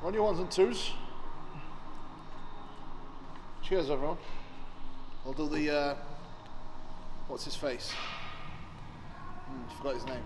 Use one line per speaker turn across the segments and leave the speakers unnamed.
On your ones and twos. Cheers, everyone. We'll do the, what's his face? Forgot his name.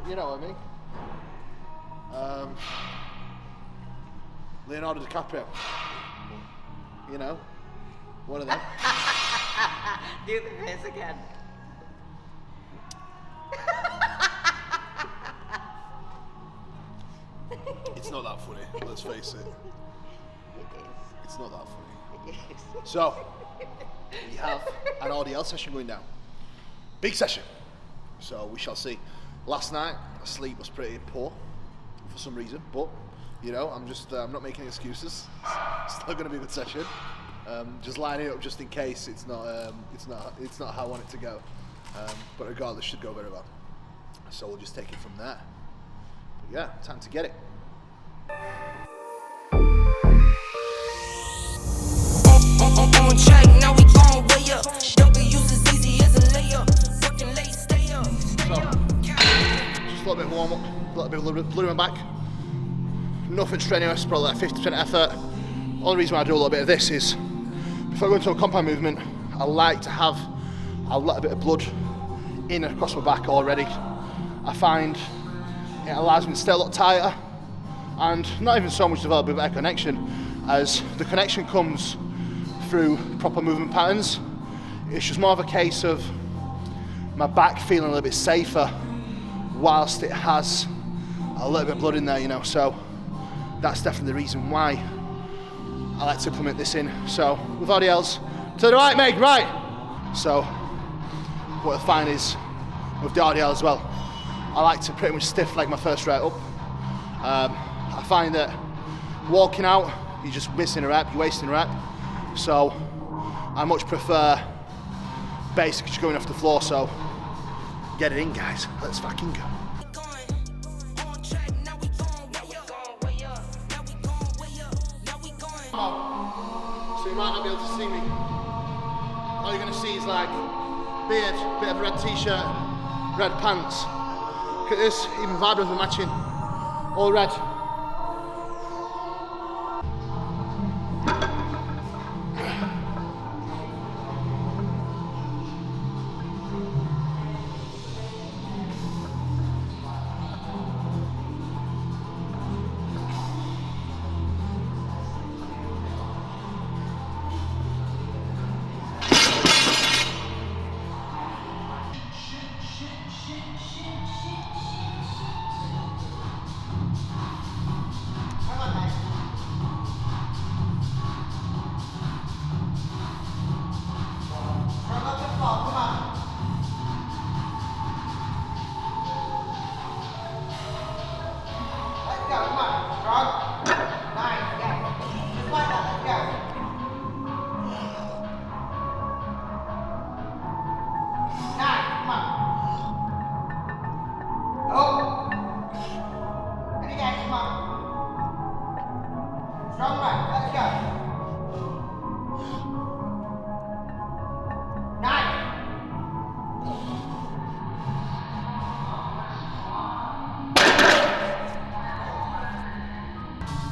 You know what I mean? Leonardo DiCaprio. You know? One of them.
Do the face again.
It's not that funny, let's face it.
It is.
It's not that funny.
It is.
So, we have an RDL session going down. Big session. So we shall see. Last night, sleep was pretty poor for some reason, but you know, I'm not making excuses. Still going to be a good session. Just lining it up just in case it's not how I want it to go. But regardless, should go very well. So we'll just take it from there. But yeah, time to get it.
On track, now we gon' way up. W's as easy as a layup. Working late, stay up.
So, just a little bit of warm up, a little bit of blood in my back. Nothing strenuous, probably like 50% effort. Only reason why I do a little bit of this is before I go into a compound movement, I like to have a little bit of blood in across my back already. I find it allows me to stay a lot tighter and not even so much develop a better connection, as the connection comes through proper movement patterns. It's just more of a case of my back feeling a little bit safer whilst it has a little bit of blood in there, you know. So that's definitely the reason why I like to implement this in. So with RDLs, to the right, Meg, right. So what you'll find is with the RDL as well, I like to pretty much stiff leg my first rep up. I find that walking out, you're just missing a rep, you're wasting a rep. So I much prefer basically just going off the floor. So get it in, guys. Let's fucking go. So you might not be able to see me. All you're going to see is like beard, bit of a red t-shirt, red pants. Look at this, even vibras are matching. All red.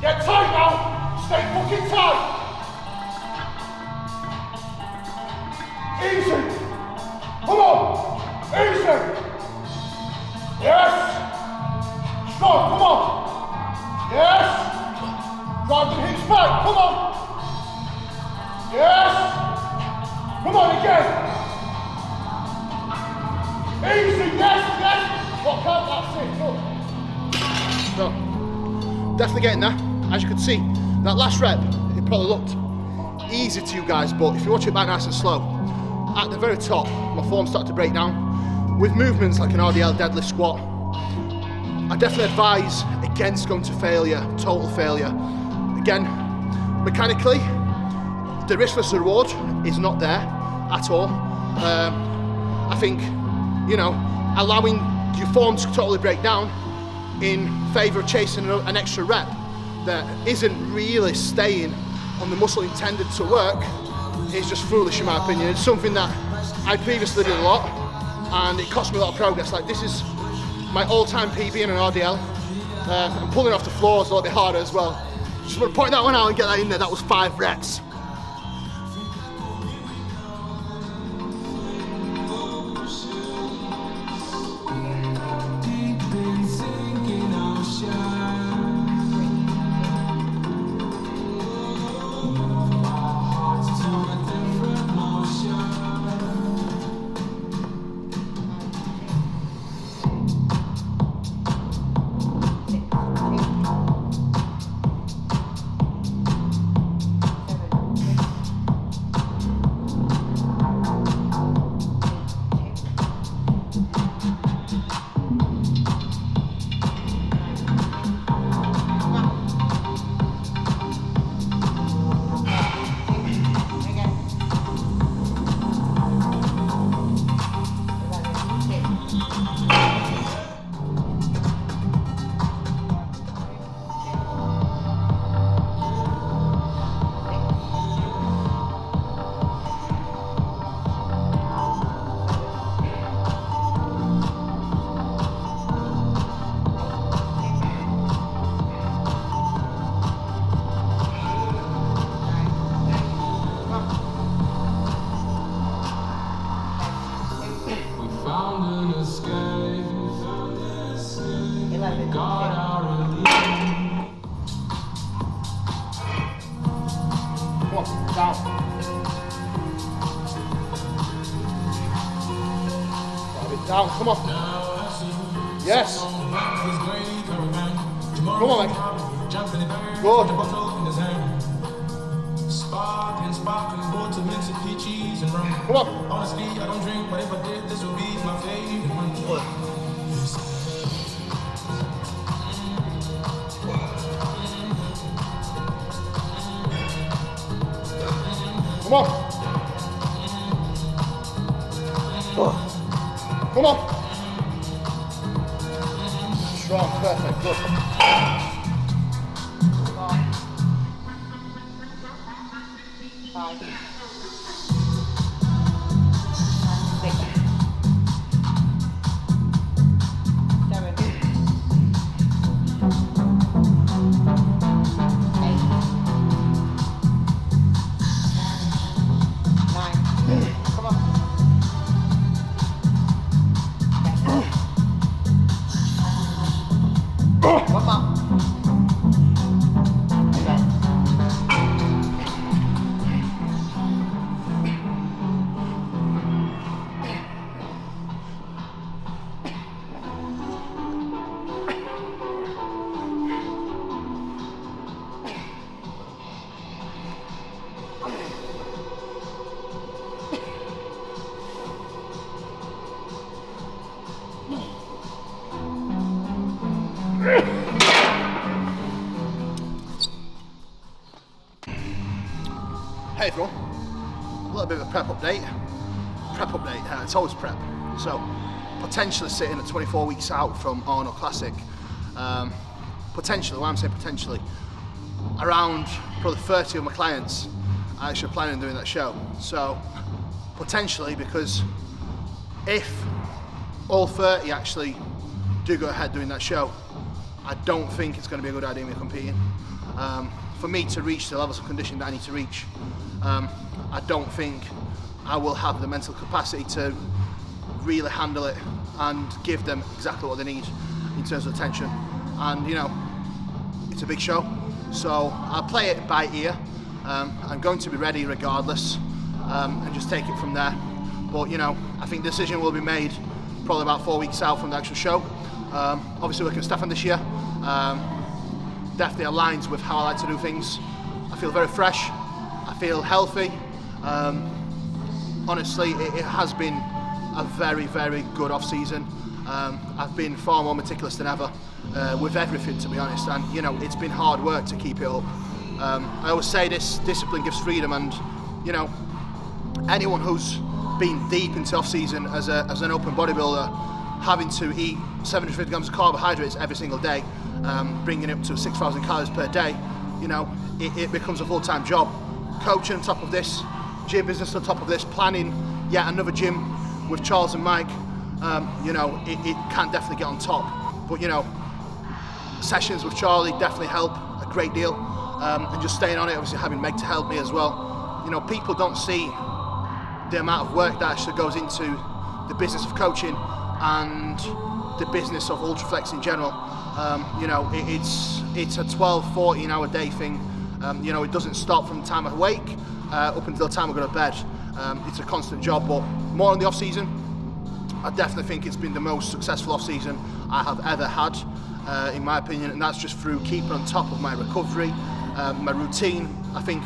Get tight now! Stay fucking tight! Easy! Come on! Easy! Yes! Strong, come on! Yes! Drive the hips back, come on! Yes! Come on again! Easy, yes, yes! Walk out, that's it, good. So, definitely getting there. As you can see, that last rep, it probably looked easy to you guys, but if you watch it back nice and slow, at the very top, my form started to break down. With movements like an RDL deadlift squat, I definitely advise against going to failure, total failure. Again, mechanically, the risk versus reward is not there at all. I think, you know, allowing your form to totally break down in favour of chasing an extra rep that isn't really staying on the muscle intended to work is just foolish in my opinion. It's something that I previously did a lot and it cost me a lot of progress. Like, this is my all-time PB in an RDL And pulling off the floor is a little bit harder as well. Just want to point that one out and get that in there. That was 5 reps. Down, come on. Yes. Come on, mate. Good. Come on.
Honestly, I don't drink, but if I did, this would be my favorite one.
Come on. Come on. Strong, perfect, good.
5, 6, 7, 8, 9. Come on. One more.
Hey everyone, a little bit of a prep update. It's always prep. So, potentially sitting at 24 weeks out from Arnold Classic. Potentially, why I'm saying potentially, around probably 30 of my clients are actually planning on doing that show. So, potentially, because if all 30 actually do go ahead doing that show, I don't think it's going to be a good idea me competing. For me to reach the levels of conditioning that I need to reach, I don't think I will have the mental capacity to really handle it and give them exactly what they need in terms of attention. And you know, it's a big show, so I'll play it by ear. I'm going to be ready regardless, and just take it from there. But you know, I think the decision will be made probably about 4 weeks out from the actual show. Obviously working with Stefan this year definitely aligns with how I like to do things. I feel very fresh, I feel healthy. Honestly, it has been a very, very good off-season. I've been far more meticulous than ever with everything, to be honest, and you know, it's been hard work to keep it up. I always say this, discipline gives freedom, and you know, anyone who's been deep into off-season as an open bodybuilder, having to eat 750 grams of carbohydrates every single day, bringing it up to 6,000 calories per day, you know, it becomes a full-time job. Coaching on top of this, gym business on top of this, planning yet another gym with Charles and Mike, you know, it can definitely get on top. But you know, sessions with Charlie definitely help a great deal, and just staying on it, obviously having Meg to help me as well. You know, people don't see the amount of work that actually goes into the business of coaching and the business of Ultraflex in general. You know, it's a 12-14 hour day thing. You know, it doesn't stop from the time I wake up until the time I go to bed. It's a constant job, but more on the off season. I definitely think it's been the most successful off season I have ever had, in my opinion, and that's just through keeping on top of my recovery, my routine. I think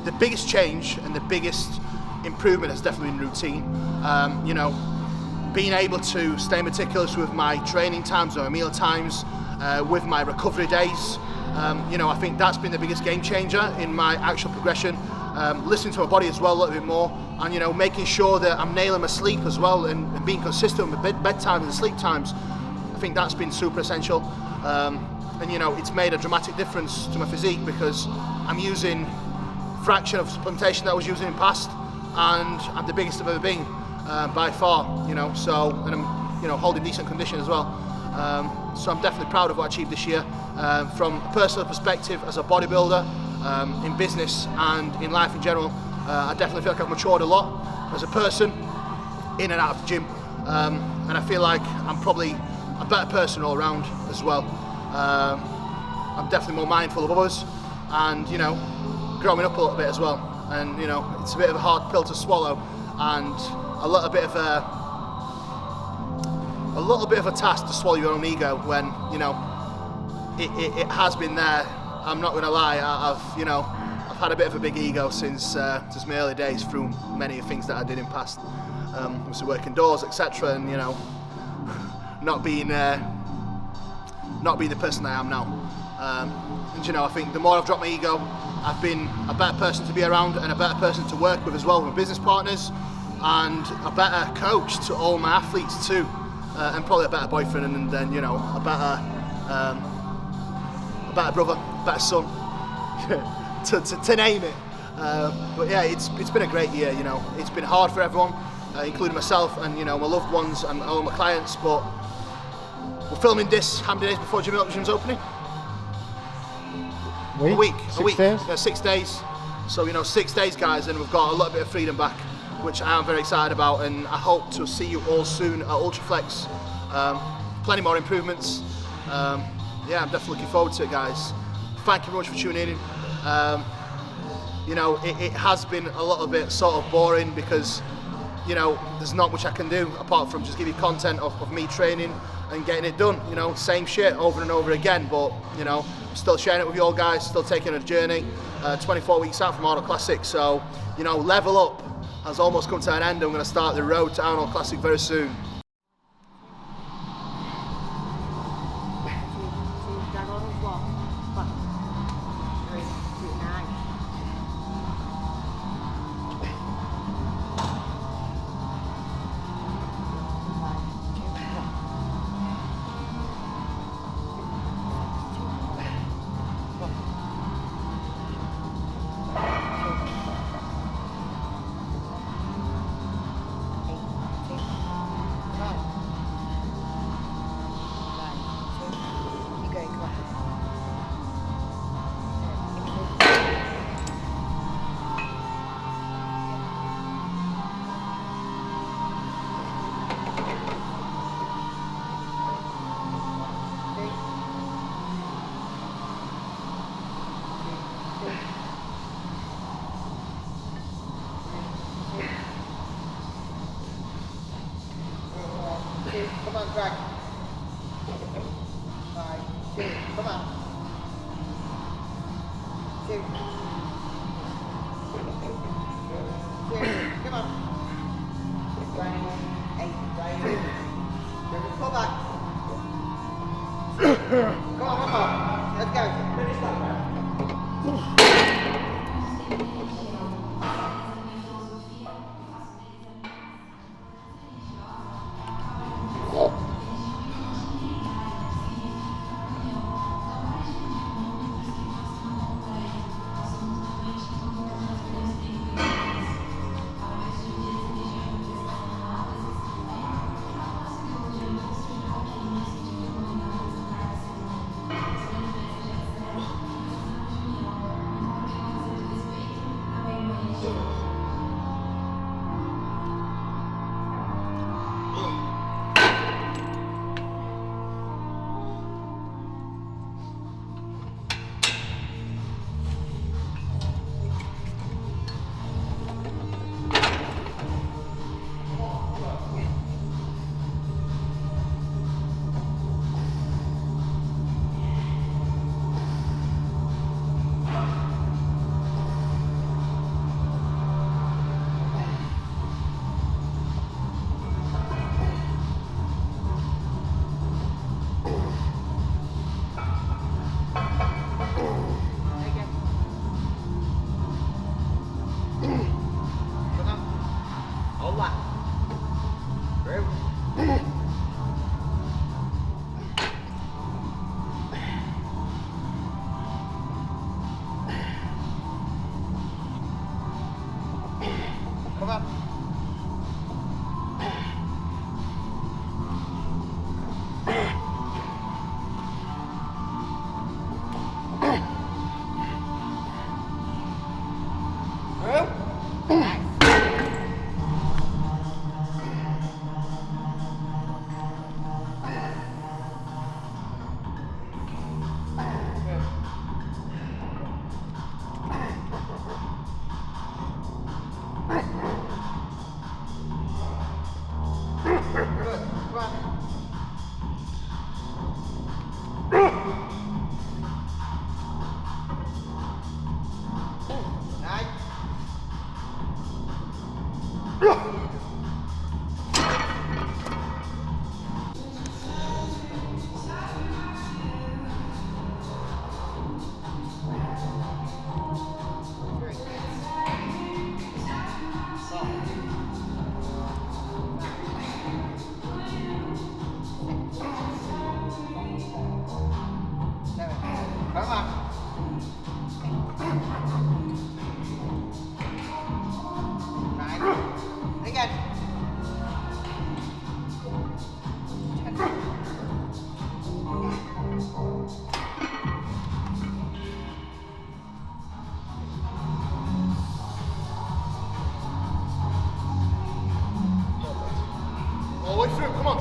the biggest change and the biggest improvement has definitely been routine. You know, being able to stay meticulous with my training times or my meal times, with my recovery days. You know, I think that's been the biggest game changer in my actual progression. Listening to my body as well a little bit more, and you know, making sure that I'm nailing my sleep as well, and being consistent with bedtime and sleep times. I think that's been super essential, and you know, it's made a dramatic difference to my physique because I'm using a fraction of supplementation that I was using in the past, and I'm the biggest I've ever been, by far. You know, so, and I'm, you know, holding decent condition as well. So I'm definitely proud of what I achieved this year, from a personal perspective as a bodybuilder, in business and in life in general. I definitely feel like I've matured a lot as a person, in and out of the gym, and I feel like I'm probably a better person all around as well. I'm definitely more mindful of others, and you know, growing up a little bit as well. And you know, it's a bit of a hard pill to swallow, and a little bit of a task to swallow your own ego when, you know, it has been there. I'm not going to lie, I've had a bit of a big ego since my early days through many things that I did in past. Obviously working doors, etc., and you know, not being the person I am now. And you know, I think the more I've dropped my ego, I've been a better person to be around and a better person to work with as well, with my business partners, and a better coach to all my athletes too, and probably a better boyfriend, and then you know, a better brother, better son, to name it. But yeah, it's been a great year. You know, it's been hard for everyone, including myself and you know, my loved ones and all my clients. But we're filming this how many days before gym's opening? A week.
6 days?
Yeah, 6 days. So you know, 6 days, guys, and we've got a little bit of freedom back, which I am very excited about, and I hope to see you all soon at Ultraflex. Plenty more improvements. Yeah, I'm definitely looking forward to it, guys. Thank you very much for tuning in. You know, it has been a little bit sort of boring because, you know, there's not much I can do apart from just give you content of me training and getting it done. You know, same shit over and over again, but, you know, I'm still sharing it with you all guys, still taking a journey. 24 weeks out from Arnold Classic, so, you know, level up has almost come to an end. I'm going to start the road to Arnold Classic very soon.
Come on, drag. 5, 2, come on. 2. 2, come on. 8, 2. Pull back. Come on, one more. Let's go. Finish that.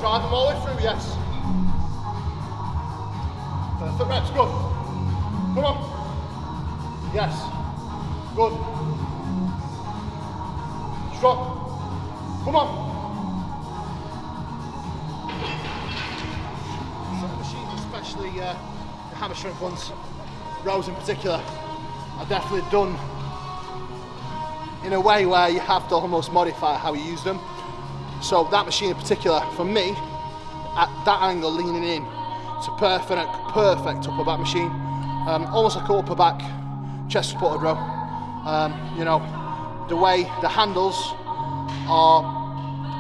drive them all the way through, yes. Perfect reps, good. Come on. Yes. Good. Strong. Come on. Certain machines, especially the hammer strength ones, rows in particular, are definitely done in a way where you have to almost modify how you use them. So that machine in particular, for me, at that angle leaning in, it's a perfect upper back machine. Almost like an upper back chest supported row. You know, the way the handles are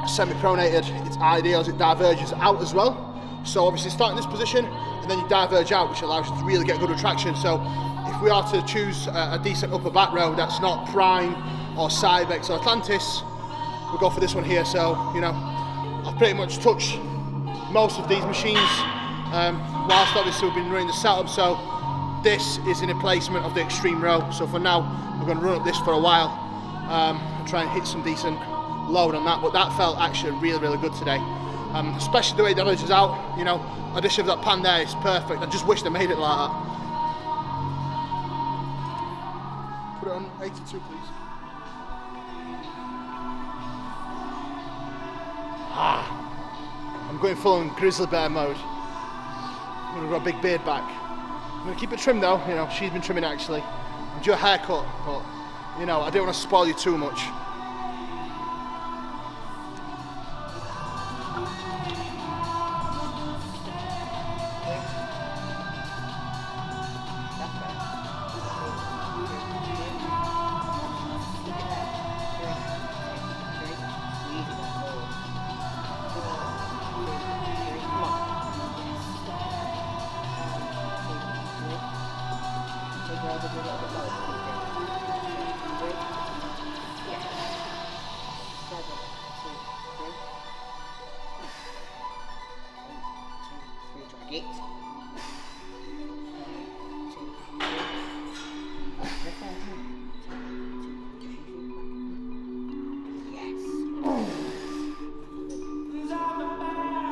semi-pronated, it's ideal as it diverges out as well. So obviously start in this position and then you diverge out, which allows you to really get good retraction. So if we are to choose a decent upper back row that's not Prime or Cybex or Atlantis, we'll go for this one here. So, you know, I've pretty much touched most of these machines whilst obviously we've been running the setup. So this is in a placement of the extreme row. So for now, we're going to run up this for a while and try and hit some decent load on that. But that felt actually really, really good today. Especially the way it diverges out, you know, addition of that pan there is perfect. I just wish they made it like that. Put it on 82, please. I'm going full on grizzly bear mode. I'm going to grow a big beard back. I'm going to keep it trimmed though, you know, she's been trimming it actually. I'm due a haircut, but, you know, I don't want to spoil you too much.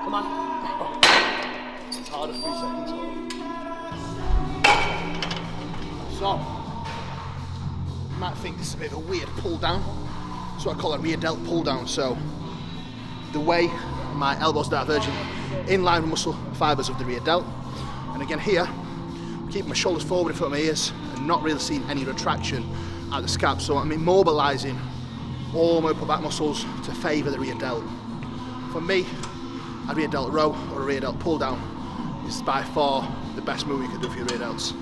Come on.
It's harder, 3 seconds. So, you might think this is a bit of a weird pull down. That's what I call a rear delt pull down. So, the way my elbows diverging in line with muscle fibers of the rear delt. And again here, keeping my shoulders forward in front of my ears and not really seeing any retraction at the scap. So I'm immobilizing all my upper back muscles to favor the rear delt. For me, a rear delt row or a rear delt pull down is by far the best move you can do for your rear delts.